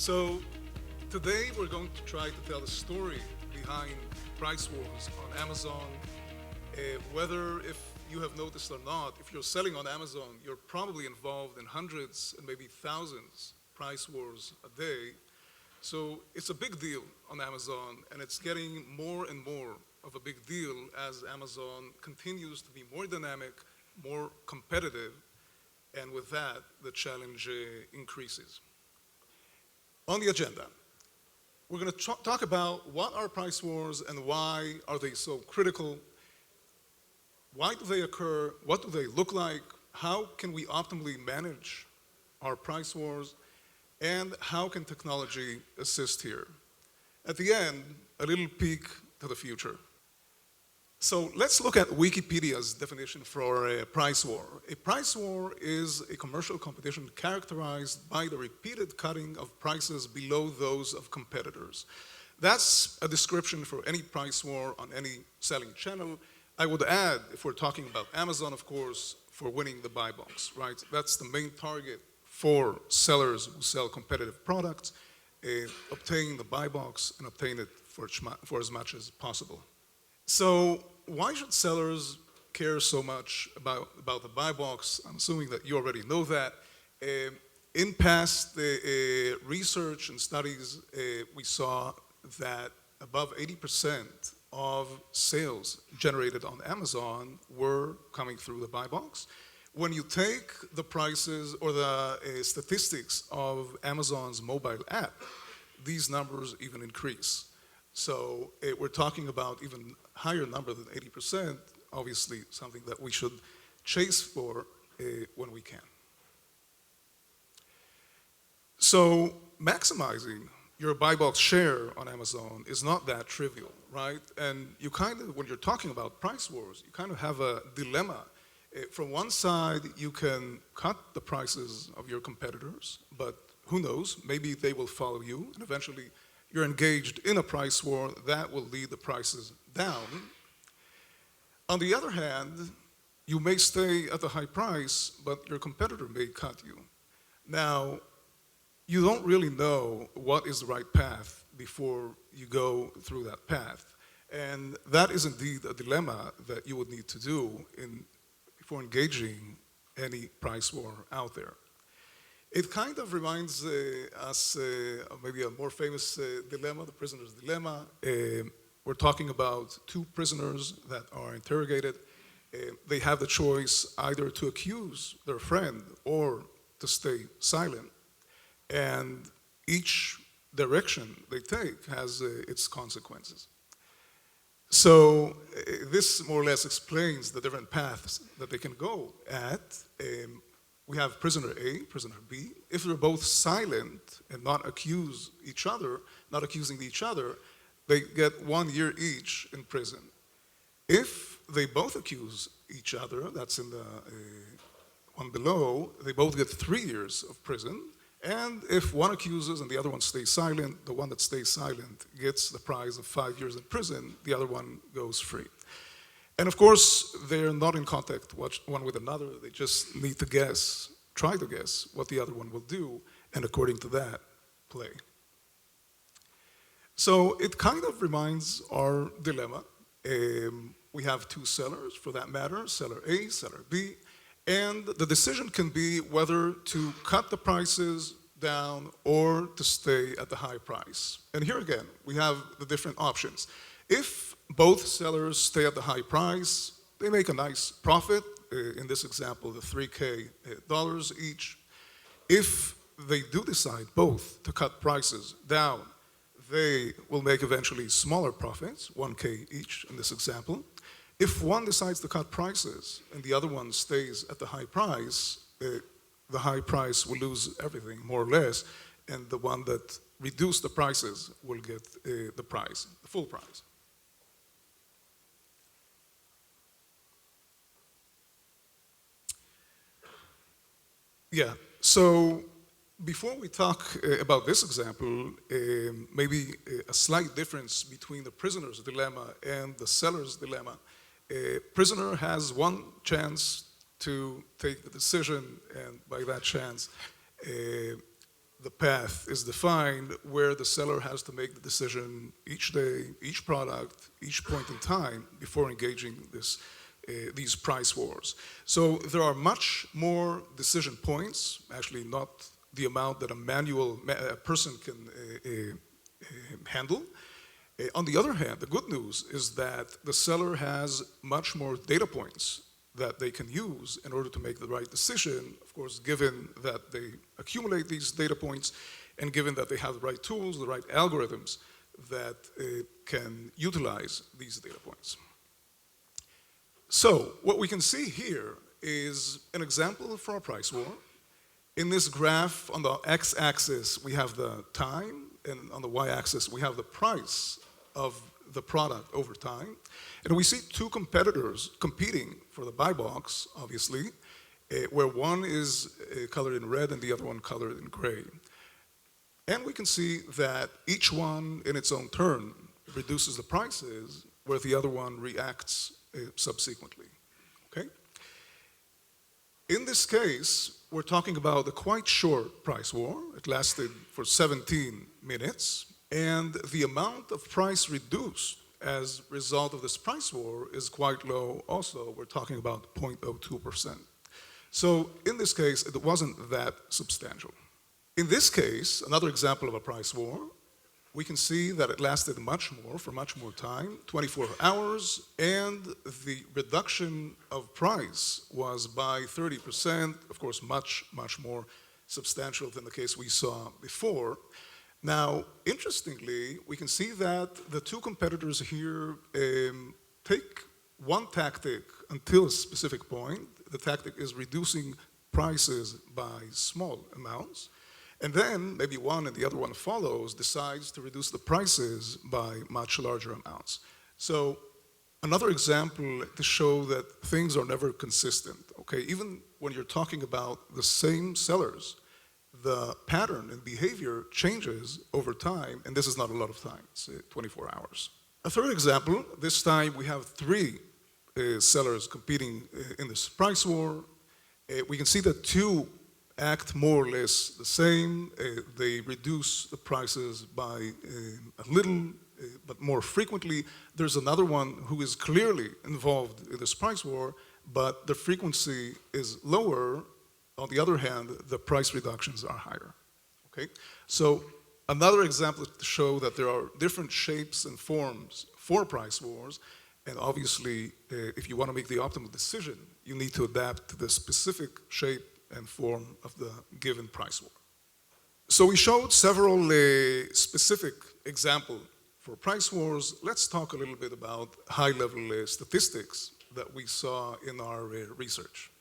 So today we're going to try to tell the story behind price wars on Amazon. Whether if you have noticed or not, if you're selling on Amazon, you're probably involved in hundreds and maybe thousands price wars a day. So it's a big deal on Amazon, and it's getting more and more of a big deal as Amazon continues to be more dynamic, more competitive, and with that, the challenge increases. On the agenda, we're going to talk about what are price wars and why are they so critical. Why do they occur? What do they look like? How can we optimally manage our price wars? And how can technology assist here? At the end, a little peek to the future. So let's look at Wikipedia's definition for a price war. A price war is a commercial competition characterized by the repeated cutting of prices below those of competitors. That's a description for any price war on any selling channel. I would add, if we're talking about Amazon, of course, for winning the buy box, right? That's the main target for sellers who sell competitive products, obtain the buy box and obtain it for as much as possible. So why should sellers care so much about the buy box? I'm assuming that you already know that. In past research and studies, we saw that above 80% of sales generated on Amazon were coming through the buy box. When you take the prices or the statistics of Amazon's mobile app, these numbers even increase. So we're talking about even higher number than 80%, obviously something that we should chase for when we can. So maximizing your buy box share on Amazon is not that trivial, right? And you kind of, when you're talking about price wars, you kind of have a dilemma. From one side, you can cut the prices of your competitors, but who knows, maybe they will follow you, and eventually you're engaged in a price war that will lead the prices down. On the other hand, you may stay at the high price, but your competitor may cut you. Now, you don't really know what is the right path before you go through that path. And that is indeed a dilemma that you would need to do before engaging any price war out there. It kind of reminds us of maybe a more famous dilemma, the prisoner's dilemma. We're talking about two prisoners that are interrogated. They have the choice either to accuse their friend or to stay silent. And each direction they take has its consequences. So this more or less explains the different paths that they can go at. We have prisoner A, prisoner B. If they're both silent and not accusing each other, they get 1 year each in prison. If they both accuse each other, that's in the one below, they both get 3 years of prison. And if one accuses and the other one stays silent, the one that stays silent gets the prize of 5 years in prison, the other one goes free. And of course, they're not in contact one with another. They just need to guess, try to guess what the other one will do, and according to that, play. So it kind of reminds our dilemma. We have two sellers, for that matter, seller A, seller B, and the decision can be whether to cut the prices down or to stay at the high price. And here again, we have the different options. If both sellers stay at the high price, they make a nice profit, in this example, the $3K each. If they do decide both to cut prices down, they will make eventually smaller profits, 1K each in this example. If one decides to cut prices and the other one stays at the high price will lose everything, more or less, and the one that reduced the prices will get the prize, the full prize. Yeah, so before we talk about this example, maybe a slight difference between the prisoner's dilemma and the seller's dilemma. A prisoner has one chance to take the decision, and by that chance, the path is defined where the seller has to make the decision each day, each product, each point in time before engaging these price wars. So there are much more decision points, actually not the amount that a person can handle. On the other hand, the good news is that the seller has much more data points that they can use in order to make the right decision, of course, given that they accumulate these data points and given that they have the right tools, the right algorithms that can utilize these data points. So what we can see here is an example for a price war. In this graph, on the x-axis, we have the time, and on the y-axis, we have the price of the product over time. And we see two competitors competing for the buy box, obviously, where one is colored in red and the other one colored in gray. And we can see that each one, in its own turn, reduces the prices, where the other one reacts subsequently, okay? In this case, we're talking about a quite short price war. It lasted for 17 minutes, and the amount of price reduced as a result of this price war is quite low also. We're talking about 0.02%. So in this case, it wasn't that substantial. In this case, another example of a price war, we can see that it lasted for much more time, 24 hours, and the reduction of price was by 30%, of course, much more substantial than the case we saw before. Now, interestingly, we can see that the two competitors here take one tactic until a specific point. The tactic is reducing prices by small amounts. And then maybe one and the other one follows, decides to reduce the prices by much larger amounts. So another example to show that things are never consistent, okay? Even when you're talking about the same sellers, the pattern and behavior changes over time, and this is not a lot of time, it's 24 hours. A third example, this time we have three sellers competing in this price war. We can see that two act more or less the same. They reduce the prices by a little, but more frequently. There's another one who is clearly involved in this price war, but the frequency is lower. On the other hand, the price reductions are higher, okay? So another example to show that there are different shapes and forms for price wars, and obviously, if you want to make the optimal decision, you need to adapt to the specific shape and form of the given price war. So we showed several specific examples for price wars. Let's talk a little bit about high-level statistics that we saw in our research.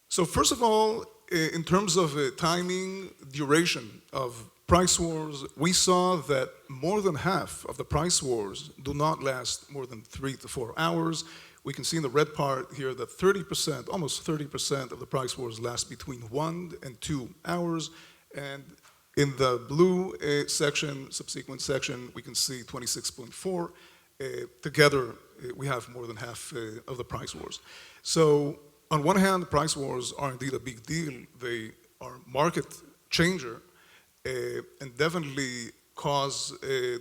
So first of all, in terms of timing, duration of price wars, we saw that more than half of the price wars do not last more than 3 to 4 hours. We can see in the red part here that 30%, almost 30% of the price wars last between 1 and 2 hours. And in the blue section, subsequent section, we can see 26.4. Together, we have more than half of the price wars. So on one hand, price wars are indeed a big deal. They are market changer and definitely cause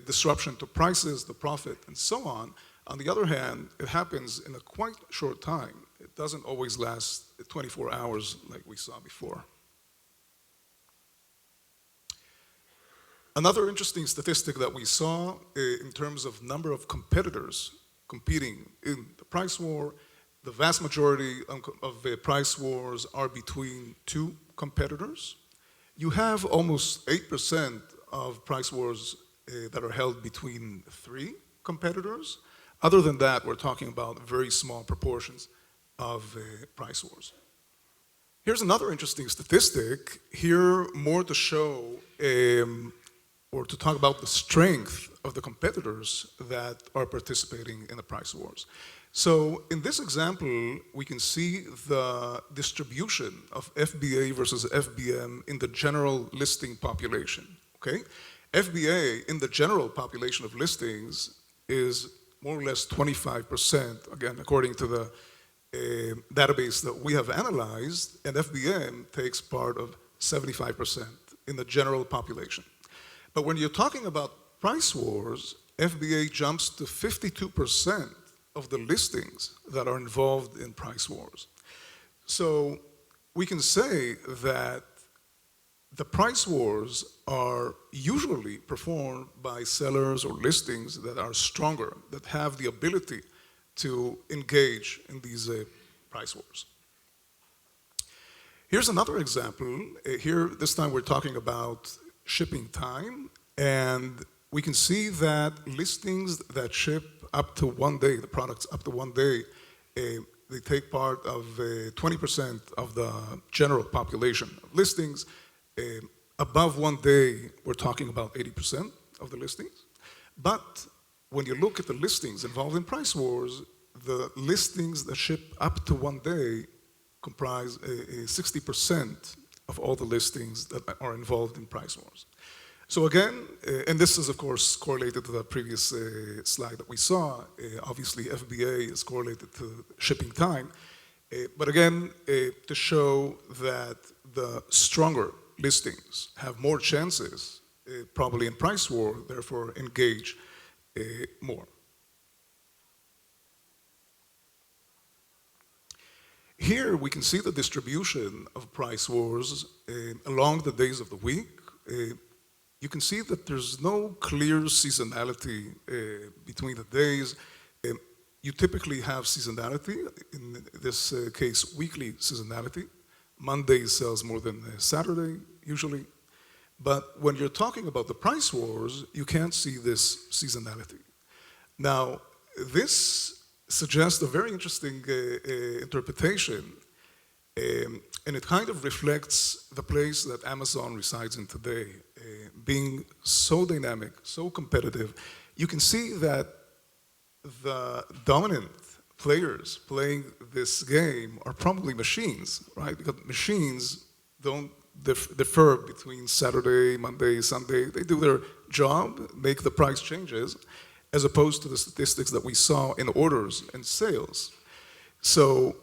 disruption to prices, the profit, and so on. On the other hand, it happens in a quite short time. It doesn't always last 24 hours like we saw before. Another interesting statistic that we saw in terms of number of competitors competing in the price war, the vast majority of the price wars are between two competitors. You have almost 8% of price wars that are held between 3 competitors. Other than that, we're talking about very small proportions of price wars. Here's another interesting statistic. Here, more to show or to talk about the strength of the competitors that are participating in the price wars. So in this example, we can see the distribution of FBA versus FBM in the general listing population, okay? FBA in the general population of listings is more or less 25%, again, according to the database that we have analyzed, and FBM takes part of 75% in the general population. But when you're talking about price wars, FBA jumps to 52% of the listings that are involved in price wars. So we can say that the price wars are usually performed by sellers or listings that are stronger, that have the ability to engage in these price wars. Here's another example. Here, this time we're talking about shipping time, and we can see that listings that ship up to 1 day, the products up to 1 day, they take part of 20% of the general population of listings. Above 1 day, we're talking about 80% of the listings. But when you look at the listings involved in price wars, the listings that ship up to 1 day comprise 60% of all the listings that are involved in price wars. So again, and this is of course correlated to the previous slide that we saw. Obviously FBA is correlated to shipping time. But again, to show that the stronger listings have more chances, probably in price war, therefore engage more. Here we can see the distribution of price wars along the days of the week. You can see that there's no clear seasonality between the days. You typically have seasonality, in this case, weekly seasonality. Monday sells more than Saturday, usually. But when you're talking about the price wars, you can't see this seasonality. Now, this suggests a very interesting interpretation, and it kind of reflects the place that Amazon resides in today. Being so dynamic, so competitive, you can see that the dominant players playing this game are probably machines, right? Because machines don't differ between Saturday, Monday, Sunday. They do their job, make the price changes, as opposed to the statistics that we saw in orders and sales. So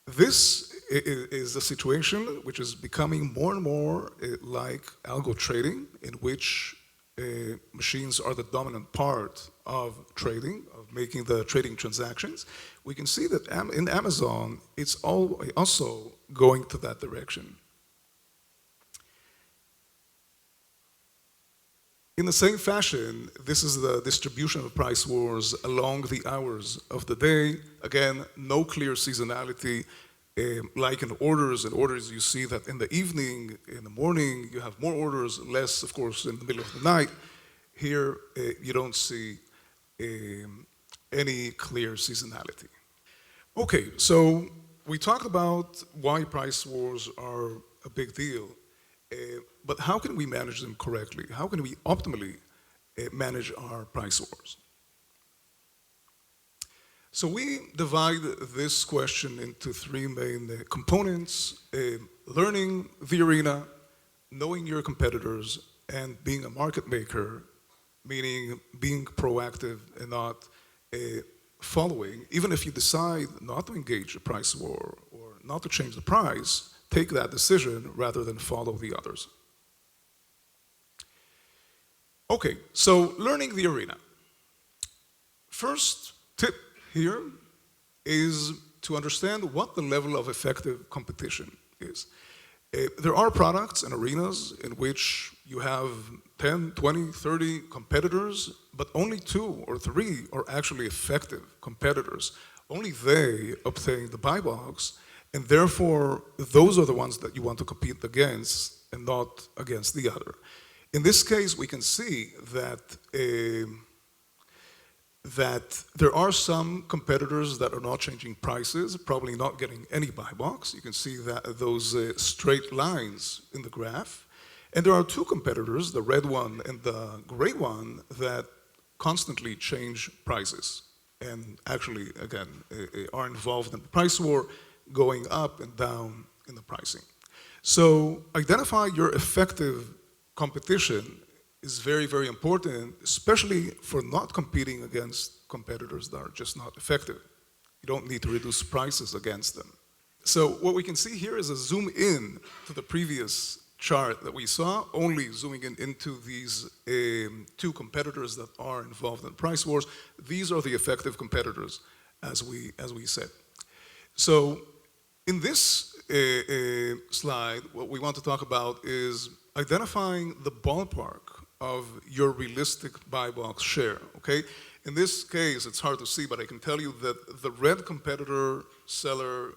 this is a situation which is becoming more and more like algo trading, in which machines are the dominant part of trading, of making the trading transactions. We can see that in Amazon, it's also going to that direction. In the same fashion, this is the distribution of price wars along the hours of the day. Again, no clear seasonality. Like in orders, you see that in the evening, in the morning, you have more orders, less, of course, in the middle of the night. Here, you don't see any clear seasonality. Okay, so we talked about why price wars are a big deal, but how can we manage them correctly? How can we optimally manage our price wars? So we divide this question into three main components: learning the arena, knowing your competitors, and being a market maker, meaning being proactive and not following. Even if you decide not to engage a price war or not to change the price, take that decision rather than follow the others. Okay, so learning the arena. First tip here is to understand what the level of effective competition is. There are products and arenas in which you have 10, 20, 30 competitors, but only 2 or 3 are actually effective competitors. Only they obtain the buy box, and therefore those are the ones that you want to compete against and not against the other. In this case, we can see that there are some competitors that are not changing prices, probably not getting any buy box. You can see that those straight lines in the graph. And there are 2 competitors, the red one and the gray one, that constantly change prices and actually, again, are involved in the price war, going up and down in the pricing. So identify your effective competition is very, very important, especially for not competing against competitors that are just not effective. You don't need to reduce prices against them. So what we can see here is a zoom in to the previous chart that we saw, only zooming in into these two competitors that are involved in price wars. These are the effective competitors, as we said. So in this slide, what we want to talk about is identifying the ballpark of your realistic buy box share, okay? In this case, it's hard to see, but I can tell you that the red competitor seller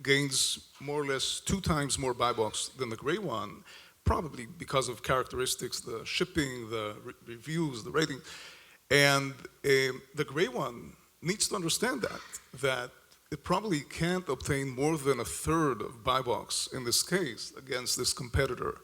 gains more or less 2 times more buy box than the gray one, probably because of characteristics, the shipping, the reviews, the rating. And the gray one needs to understand that it probably can't obtain more than a third of buy box in this case against this competitor.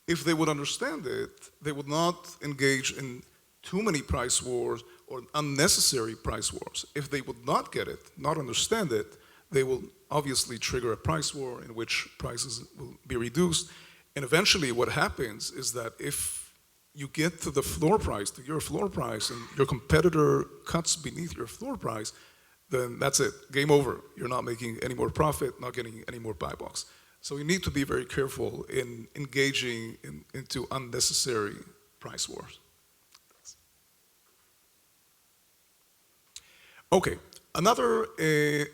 If they would understand it, they would not engage in too many price wars or unnecessary price wars. If they would not get it, not understand it, they will obviously trigger a price war in which prices will be reduced. And eventually what happens is that if you get to the floor price, to your floor price, and your competitor cuts beneath your floor price, then that's it, game over. You're not making any more profit, not getting any more buy box. So you need to be very careful in engaging into unnecessary price wars. Okay, another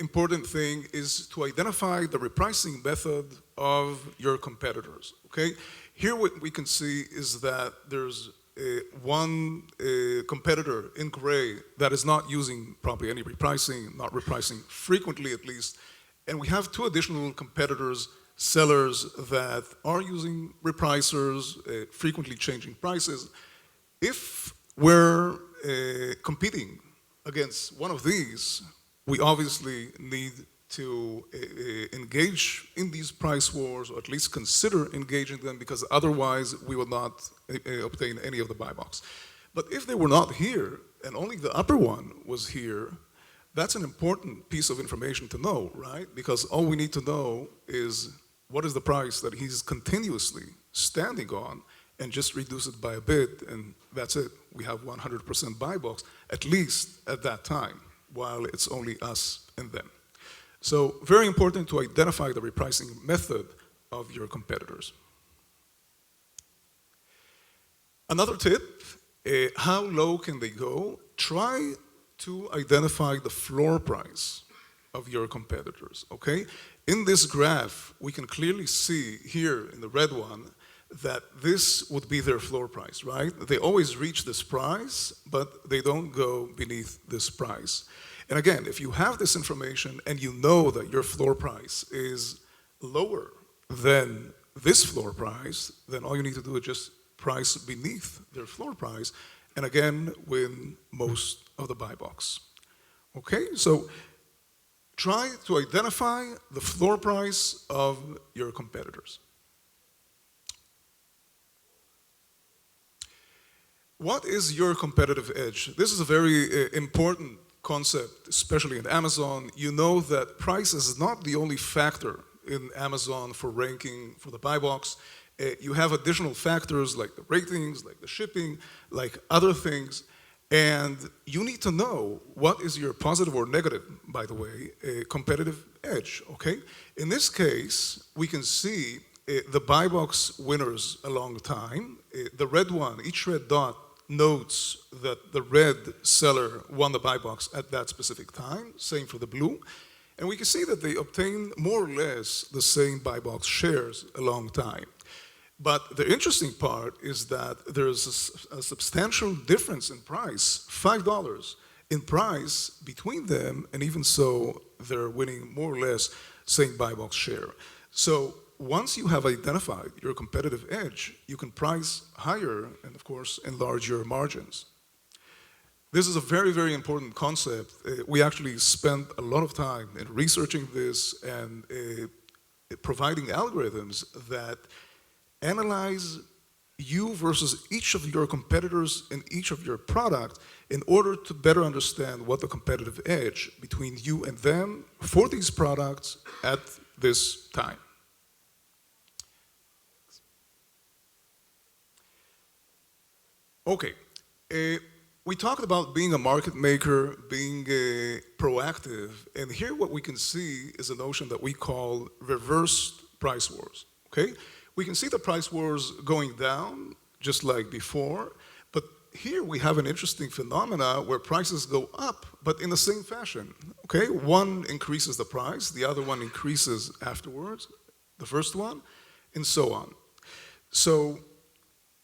important thing is to identify the repricing method of your competitors, okay? Here what we can see is that there's one competitor in gray that is not using probably any repricing, not repricing frequently at least, and we have 2 additional competitors, sellers that are using repricers, frequently changing prices. If we're competing against one of these, we obviously need to engage in these price wars, or at least consider engaging them, because otherwise we will not obtain any of the buy box. But if they were not here, and only the upper one was here, that's an important piece of information to know, right? Because all we need to know is what is the price that he's continuously standing on, and just reduce it by a bit, and that's it. We have 100% buy box, at least at that time, while it's only us and them. So very important to identify the repricing method of your competitors. Another tip, how low can they go? Try to identify the floor price of your competitors, okay? In this graph, we can clearly see here in the red one that this would be their floor price, right? They always reach this price, but they don't go beneath this price. And again, if you have this information and you know that your floor price is lower than this floor price, then all you need to do is just price beneath their floor price, and again, win most of the buy box. Okay, so try to identify the floor price of your competitors. What is your competitive edge? This is a very important concept, especially in Amazon. You know that price is not the only factor in Amazon for ranking for the buy box. You have additional factors like the ratings, like the shipping, like other things. And you need to know what is your positive or negative, by the way, competitive edge, okay? In this case, we can see the buy box winners along time. The red one, each red dot, notes that the red seller won the buy box at that specific time, same for the blue. And we can see that they obtain more or less the same buy box shares a long time. But the interesting part is that there's a substantial difference in price, $5 in price between them, and even so, they're winning more or less same buy box share. So once you have identified your competitive edge, you can price higher and, of course, enlarge your margins. This is a very, very important concept. We actually spent a lot of time in researching this and providing algorithms that analyze you versus each of your competitors in each of your products in order to better understand what the competitive edge between you and them for these products at this time. Okay, we talked about being a market maker, being proactive, and here what we can see is a notion that we call reverse price wars, okay? We can see the price wars going down, just like before, but here we have an interesting phenomena where prices go up, but in the same fashion, okay? One increases the price, the other one increases afterwards, the first one, and so on. So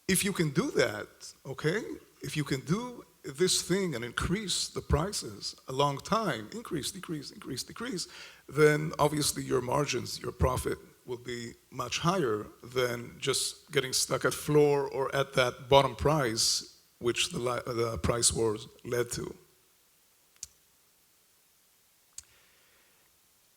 if you can do that, okay, if you can do this thing and increase the prices a long time, increase, decrease, increase, decrease, then obviously your margins, your profit will be much higher than just getting stuck at floor or at that bottom price, which the price wars led to.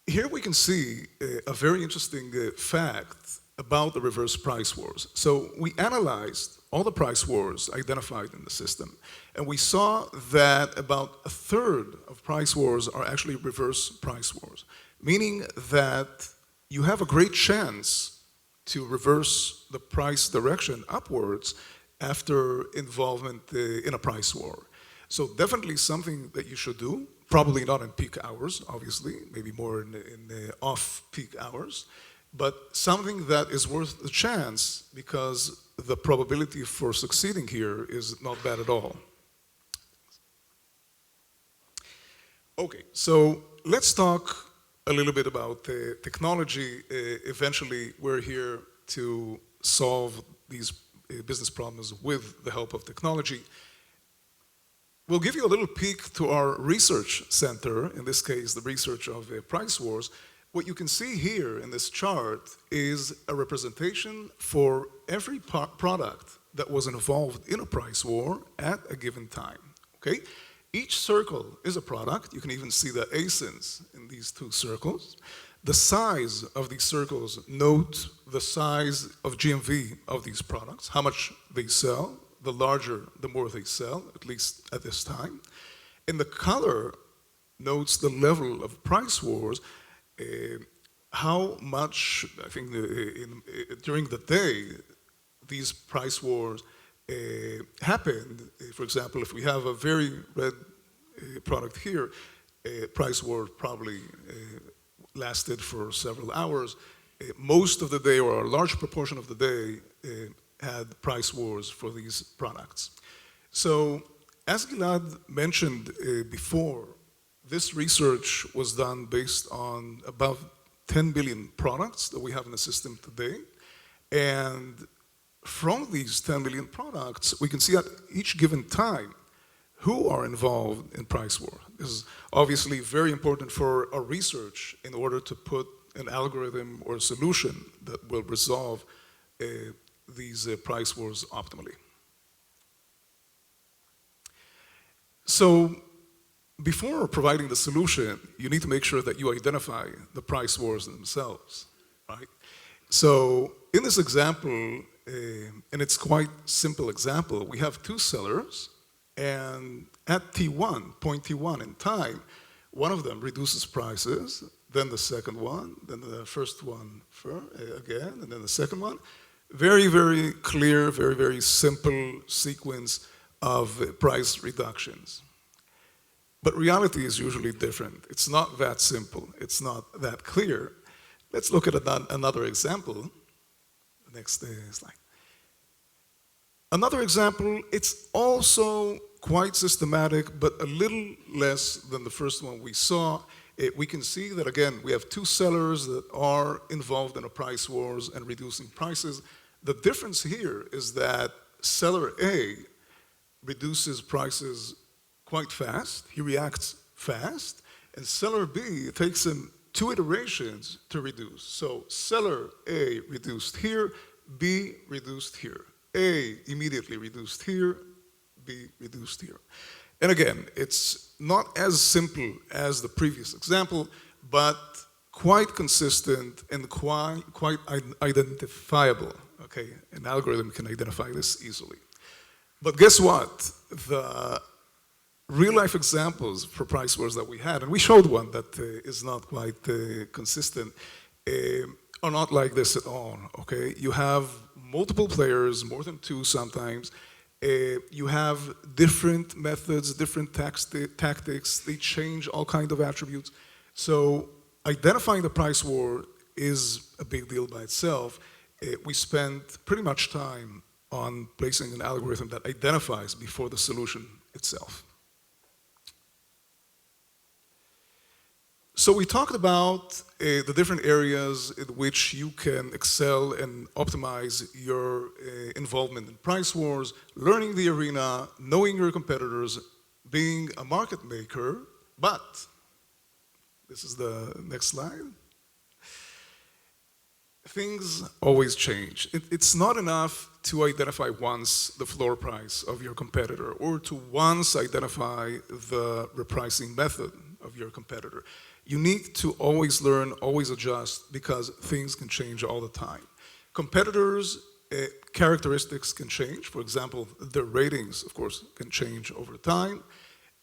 Here we can see a very interesting fact about the reverse price wars. So we analyzed all the price wars identified in the system, and we saw that about a third of price wars are actually reverse price wars, meaning that you have a great chance to reverse the price direction upwards after involvement in a price war. So definitely something that you should do, probably not in peak hours, obviously, maybe more in off-peak hours, but something that is worth the chance because the probability for succeeding here is not bad at all. Okay, so let's talk a little bit about technology. Eventually, we're here to solve these business problems with the help of technology. We'll give you a little peek to our research center, in this case, the research of price wars. What you can see here in this chart is a representation for every product that was involved in a price war at a given time, okay? Each circle is a product. You can even see the ASINs in these two circles. The size of these circles note the size of GMV of these products, how much they sell. The larger, the more they sell, at least at this time. And the color notes the level of price wars, how much, I think, during the day, these price wars happened. For example, if we have a very red product here, price war probably lasted for several hours. Most of the day, or a large proportion of the day, had price wars for these products. So, as Gilad mentioned before, this research was done based on about 10 billion products that we have in the system today. And from these 10 billion products, we can see at each given time who are involved in price war. This is obviously very important for our research in order to put an algorithm or a solution that will resolve these price wars optimally. So, before providing the solution, you need to make sure that you identify the price wars themselves, right? So, in this example, and it's quite simple example, we have two sellers, and at T1, point T1 in time, one of them reduces prices, then the second one, then the first one again, and then the second one. Very, very clear, very, very simple sequence of price reductions. But reality is usually different. It's not that simple. It's not that clear. Let's look at another example. Next slide. Another example, it's also quite systematic, but a little less than the first one we saw. We can see that, again, we have two sellers that are involved in a price wars and reducing prices. The difference here is that seller A reduces prices quite fast. He reacts fast. And seller B, it takes him 2 iterations to reduce. So seller A reduced here, B reduced here. A immediately reduced here, B reduced here. And again, it's not as simple as the previous example, but quite consistent and quite identifiable. Okay, an algorithm can identify this easily. But guess what? The real-life examples for price wars that we had, and we showed one that is not quite consistent, are not like this at all, okay? You have multiple players, more than 2 sometimes, You have different methods, different tactics. They change all kinds of attributes. So identifying the price war is a big deal by itself. We spend pretty much time on placing an algorithm that identifies before the solution itself. So we talked about the different areas in which you can excel and optimize your involvement in price wars, learning the arena, knowing your competitors, being a market maker, but, this is the next slide, things always change. It's not enough to identify once the floor price of your competitor or to once identify the repricing method of your competitor. You need to always learn, always adjust, because things can change all the time. Competitors' characteristics can change. For example, their ratings, of course, can change over time.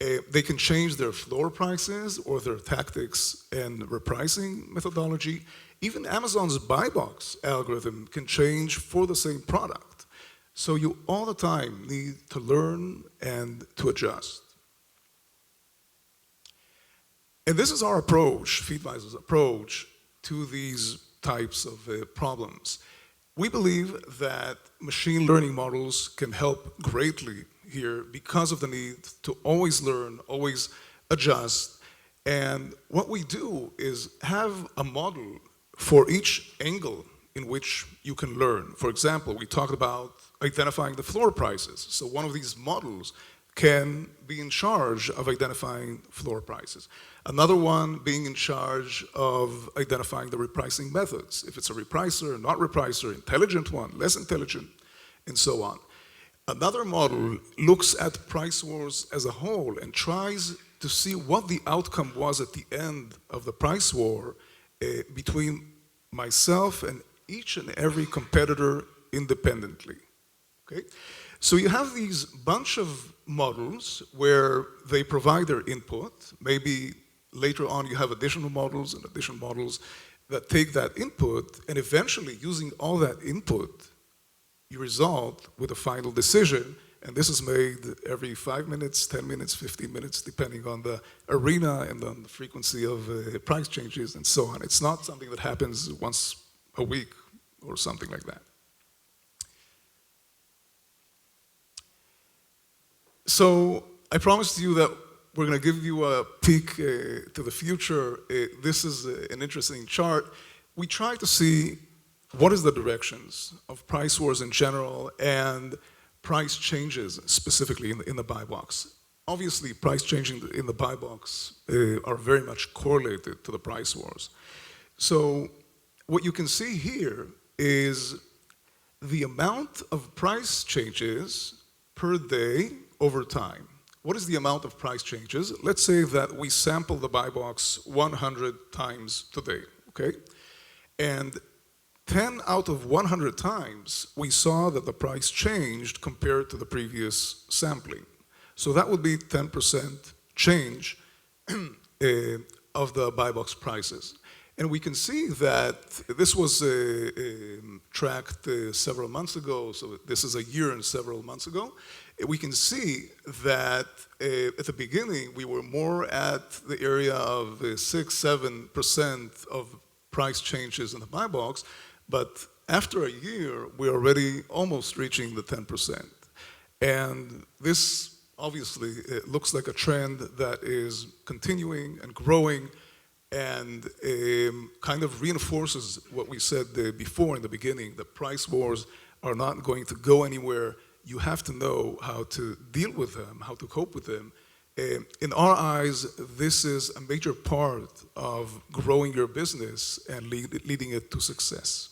They can change their floor prices or their tactics and repricing methodology. Even Amazon's buy box algorithm can change for the same product. So you all the time need to learn and to adjust. And this is our approach, Feedvisor's approach, to these types of problems. We believe that machine learning models can help greatly here because of the need to always learn, always adjust. And what we do is have a model for each angle in which you can learn. For example, we talked about identifying the floor prices. So one of these models can be in charge of identifying floor prices. Another one being in charge of identifying the repricing methods. If it's a repricer, not repricer, intelligent one, less intelligent, and so on. Another model looks at price wars as a whole and tries to see what the outcome was at the end of the price war between myself and each and every competitor independently. Okay? So you have these bunch of models where they provide their input. Maybe later on you have additional models and additional models that take that input, and eventually using all that input, you result with a final decision, and this is made every 5 minutes, 10 minutes, 15 minutes, depending on the arena and on the frequency of price changes and so on. It's not something that happens once a week or something like that. So I promised you that we're going to give you a peek to the future. This is an interesting chart. We try to see what is the directions of price wars in general and price changes specifically in the buy box. Obviously, price changes in the buy box are very much correlated to the price wars. So what you can see here is the amount of price changes per day over time. What is the amount of price changes? Let's say that we sample the buy box 100 times today, okay? And 10 out of 100 times, we saw that the price changed compared to the previous sampling. So that would be 10% change of the buy box prices. And we can see that this was tracked several months ago, so this is a year and several months ago. We can see that at the beginning, we were more at the area of 6–7% of price changes in the buy box, but after a year, we're already almost reaching the 10%. And this obviously looks like a trend that is continuing and growing and kind of reinforces what we said before in the beginning, that price wars are not going to go anywhere. You have to know how to deal with them, how to cope with them. In our eyes, this is a major part of growing your business and leading it to success.